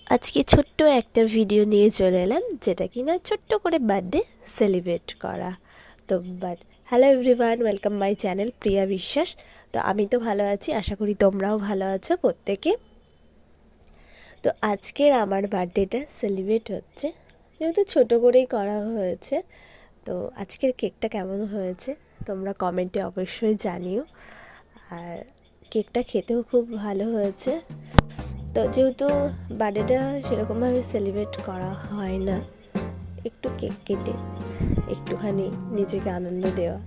আজকে ছোট্ট একটা ভিডিও নিয়ে চলে এলাম, যেটা কিনা ছোট্ট করে বার্থডে সেলিব্রেট করা। তো hello everyone, welcome my channel Priya Biswas. তো আমি তো ভালো আছি, আশা করি তোমরাও ভালো আছো প্রত্যেকে। তো আজকের আমার বার্থডেটা সেলিব্রেট হচ্ছে, যেহেতু ছোট করেই করা হয়েছে। তো আজকের কেকটা কেমন হয়েছে তোমরা কমেন্টে অবশ্যই জানিও। আর কেকটা খেতেও খুব ভালো হয়েছে। তো যেহেতু বার্থডেটা সেরকমভাবে সেলিব্রেট করা হয় না, একটু কেক কেটে একটুখানি নিজেকে আনন্দ দেওয়া।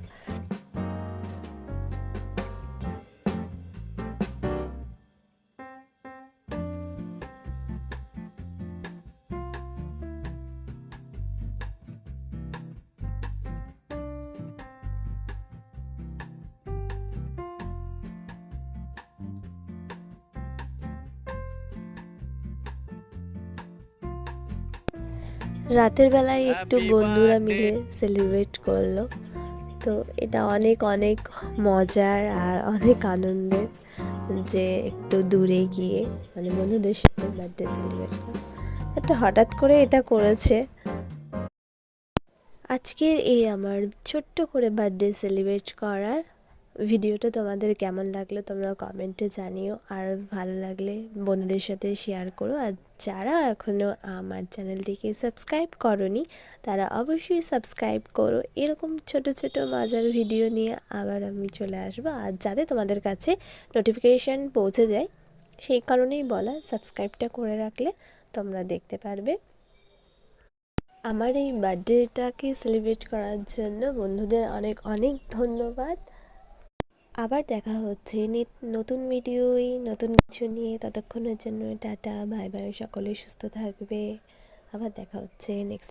রাতের বেলায় একটু বন্ধুরা মিলে সেলিব্রেট করলো। তো এটা অনেক অনেক মজার আর অনেক আনন্দের, যে একটু দূরে গিয়ে মানে বন্ধুদের সাথে বার্থডে সেলিব্রেট করা। একটা হঠাৎ করে এটা করেছে। আজকের এই আমার ছোট্ট করে বার্থডে সেলিব্রেট করার ভিডিওটা তোমাদের কেমন লাগলো তোমরা কমেন্টে জানিও। আর ভালো লাগলে বন্ধুদের সাথে শেয়ার করো। আর যারা এখনও আমার চ্যানেলটিকে সাবস্ক্রাইব করোনি তারা অবশ্যই সাবস্ক্রাইব করো। এরকম ছোট ছোট মজার ভিডিও নিয়ে আবার আমি চলে আসবো, আর যাতে তোমাদের কাছে নোটিফিকেশান পৌঁছে যায় সেই কারণেই বলা, সাবস্ক্রাইবটা করে রাখলে তোমরা দেখতে পারবে। আমার এই বার্থডেটাকে সেলিব্রেট করার জন্য বন্ধুদের অনেক অনেক ধন্যবাদ। আবার দেখা হচ্ছে নতুন ভিডিওই নতুন কিছু নিয়ে। ততক্ষণের জন্য টাটা, বাই বাই, সকলে সুস্থ থাকবে। আবার দেখা হচ্ছে নেক্সট